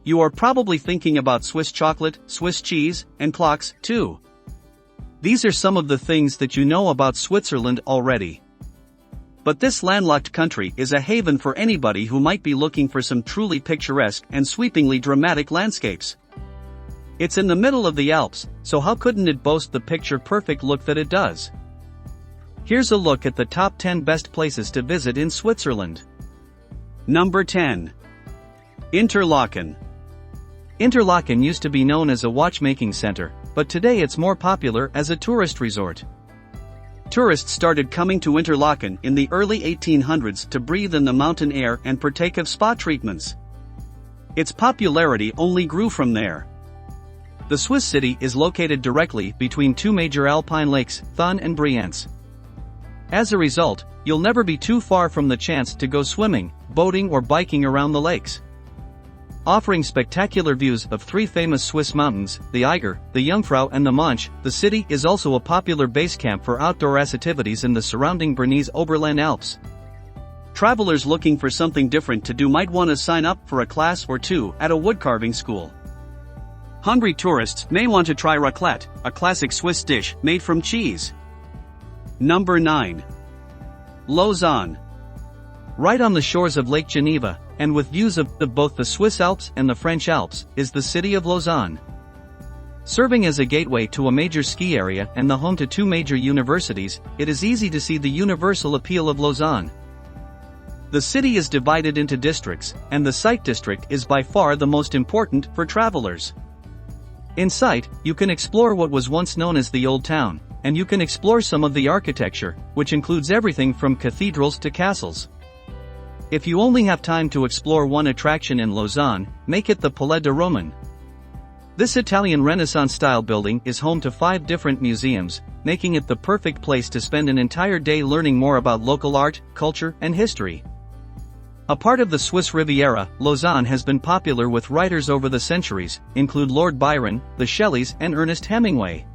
You are probably thinking about Swiss chocolate, Swiss cheese, and clocks, too. These are some of the things that you know about Switzerland already. But this landlocked country is a haven for anybody who might be looking for some truly picturesque and sweepingly dramatic landscapes. It's in the middle of the Alps, so how couldn't it boast the picture-perfect look that it does? Here's a look at the top 10 best places to visit in Switzerland. Number 10. Interlaken. Interlaken used to be known as a watchmaking center, but today it's more popular as a tourist resort. Tourists started coming to Interlaken in the early 1800s to breathe in the mountain air and partake of spa treatments. Its popularity only grew from there. The Swiss city is located directly between two major alpine lakes, Thun and Brienz. As a result, you'll never be too far from the chance to go swimming, boating or biking around the lakes. Offering spectacular views of three famous Swiss mountains, the Eiger, the Jungfrau and the Mönch, the city is also a popular base camp for outdoor activities in the surrounding Bernese Oberland Alps. Travelers looking for something different to do might want to sign up for a class or two at a woodcarving school. Hungry tourists may want to try raclette, a classic Swiss dish made from cheese. Number 9. Lausanne. Right on the shores of Lake Geneva, and with views of both the Swiss Alps and the French Alps, is the city of Lausanne. Serving as a gateway to a major ski area and the home to two major universities, it is easy to see the universal appeal of Lausanne. The city is divided into districts, and the Site district is by far the most important for travelers. In Site, you can explore what was once known as the Old Town, and you can explore some of the architecture, which includes everything from cathedrals to castles. If you only have time to explore one attraction in Lausanne, make it the Palais de Roman. This Italian Renaissance-style building is home to 5 different museums, making it the perfect place to spend an entire day learning more about local art, culture, and history. A part of the Swiss Riviera, Lausanne has been popular with writers over the centuries, include Lord Byron, the Shelleys, and Ernest Hemingway.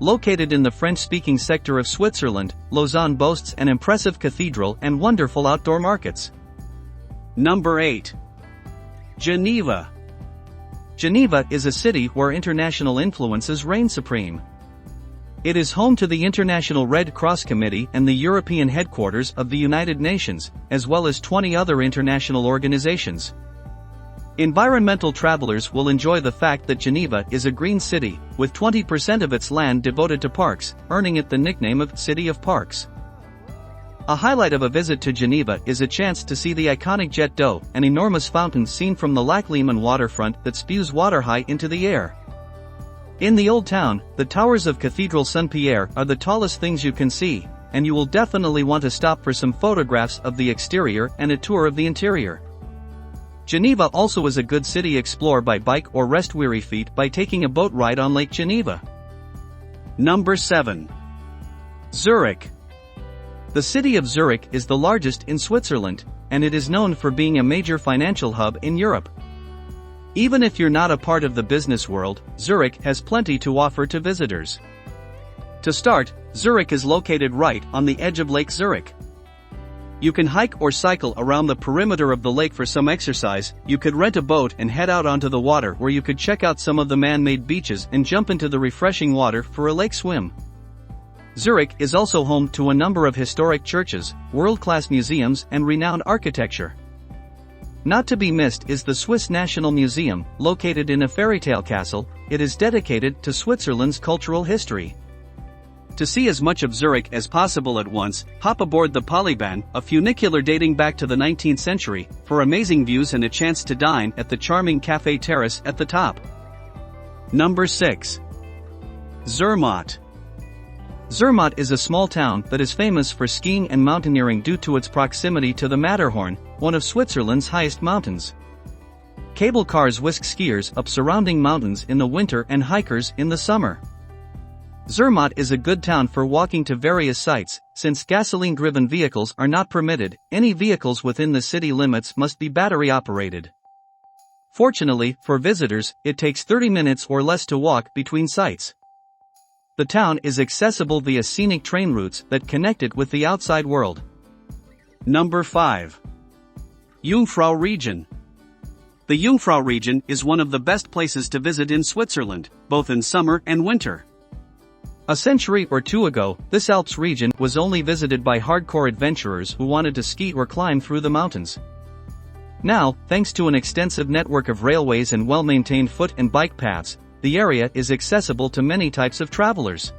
Located in the French-speaking sector of Switzerland, Lausanne boasts an impressive cathedral and wonderful outdoor markets. Number 8. Geneva. Geneva is a city where international influences reign supreme. It is home to the International Red Cross Committee and the European headquarters of the United Nations, as well as 20 other international organizations. Environmental travelers will enjoy the fact that Geneva is a green city, with 20% of its land devoted to parks, earning it the nickname of City of Parks. A highlight of a visit to Geneva is a chance to see the iconic Jet d'eau, an enormous fountain seen from the Lac Léman waterfront that spews water high into the air. In the Old Town, the towers of Cathedral Saint-Pierre are the tallest things you can see, and you will definitely want to stop for some photographs of the exterior and a tour of the interior. Geneva also is a good city to explore by bike or rest weary feet by taking a boat ride on Lake Geneva. Number 7. Zurich. The city of Zurich is the largest in Switzerland, and it is known for being a major financial hub in Europe. Even if you're not a part of the business world, Zurich has plenty to offer to visitors. To start, Zurich is located right on the edge of Lake Zurich. You can hike or cycle around the perimeter of the lake for some exercise. You could rent a boat and head out onto the water where you could check out some of the man-made beaches and jump into the refreshing water for a lake swim. Zurich is also home to a number of historic churches, world-class museums, and renowned architecture. Not to be missed is the Swiss National Museum, located in a fairytale castle. It is dedicated to Switzerland's cultural history. To see as much of Zurich as possible at once, hop aboard the Polybahn, a funicular dating back to the 19th century, for amazing views and a chance to dine at the charming Café Terrace at the top. Number 6. Zermatt. Zermatt is a small town that is famous for skiing and mountaineering due to its proximity to the Matterhorn, one of Switzerland's highest mountains. Cable cars whisk skiers up surrounding mountains in the winter and hikers in the summer. Zermatt is a good town for walking to various sites. Since gasoline-driven vehicles are not permitted, any vehicles within the city limits must be battery-operated. Fortunately, for visitors, it takes 30 minutes or less to walk between sites. The town is accessible via scenic train routes that connect it with the outside world. Number 5. Jungfrau region. The Jungfrau region is one of the best places to visit in Switzerland, both in summer and winter. A century or two ago, this Alps region was only visited by hardcore adventurers who wanted to ski or climb through the mountains. Now, thanks to an extensive network of railways and well-maintained foot and bike paths, the area is accessible to many types of travelers.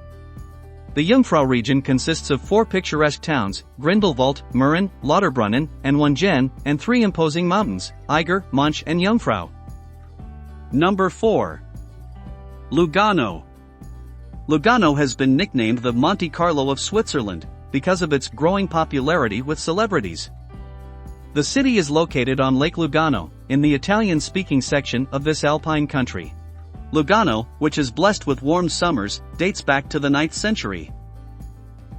The Jungfrau region consists of 4 picturesque towns, Grindelwald, Mürren, Lauterbrunnen, and Wungen, and 3 imposing mountains, Eiger, Mönch and Jungfrau. Number 4. Lugano. Lugano has been nicknamed the Monte Carlo of Switzerland, because of its growing popularity with celebrities. The city is located on Lake Lugano, in the Italian-speaking section of this alpine country. Lugano, which is blessed with warm summers, dates back to the 9th century.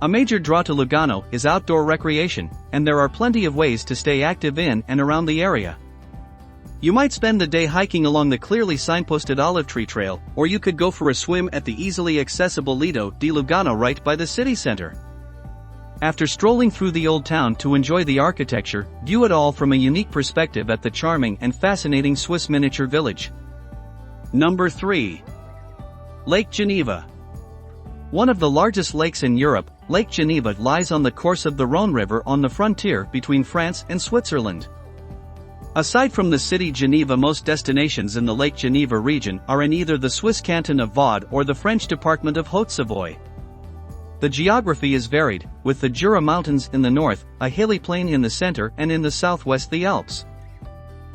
A major draw to Lugano is outdoor recreation, and there are plenty of ways to stay active in and around the area. You might spend the day hiking along the clearly signposted olive tree trail, or you could go for a swim at the easily accessible Lido di Lugano right by the city center. After strolling through the old town to enjoy the architecture, view it all from a unique perspective at the charming and fascinating Swiss miniature village. Number 3. Lake Geneva. One of the largest lakes in Europe, Lake Geneva lies on the course of the Rhône River on the frontier between France and Switzerland. Aside from the city Geneva, most destinations in the Lake Geneva region are in either the Swiss canton of Vaud or the French department of Haute-Savoie. The geography is varied, with the Jura Mountains in the north, a hilly plain in the center, and in the southwest the Alps.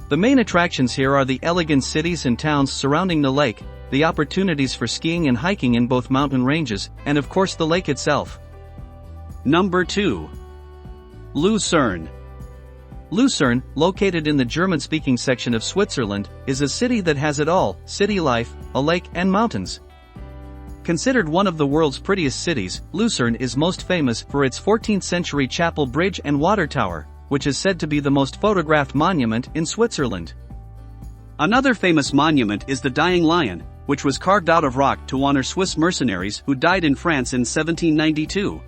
The main attractions here are the elegant cities and towns surrounding the lake, the opportunities for skiing and hiking in both mountain ranges, and of course the lake itself. Number 2. Lucerne. Lucerne, located in the German-speaking section of Switzerland, is a city that has it all: city life, a lake, and mountains. Considered one of the world's prettiest cities, Lucerne is most famous for its 14th-century chapel bridge and water tower, which is said to be the most photographed monument in Switzerland. Another famous monument is the Dying Lion, which was carved out of rock to honor Swiss mercenaries who died in France in 1792.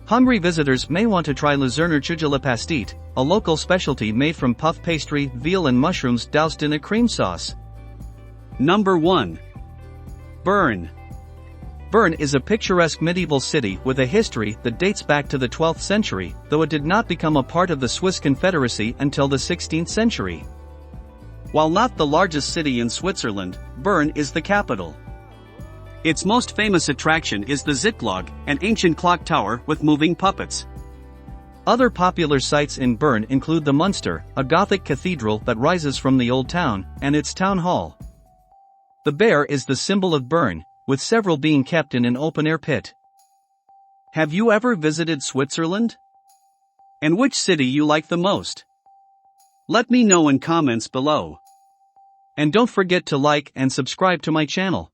Hungry visitors may want to try Luzerner Kugele Pastete, a local specialty made from puff pastry, veal and mushrooms doused in a cream sauce. Number 1. Bern. Bern is a picturesque medieval city with a history that dates back to the 12th century, though it did not become a part of the Swiss Confederacy until the 16th century. While not the largest city in Switzerland, Bern is the capital. Its most famous attraction is the Zitlog, an ancient clock tower with moving puppets. Other popular sites in Bern include the Münster, a Gothic cathedral that rises from the old town, and its town hall. The bear is the symbol of Bern, with several being kept in an open-air pit. Have you ever visited Switzerland? And which city you like the most? Let me know in comments below. And don't forget to like and subscribe to my channel.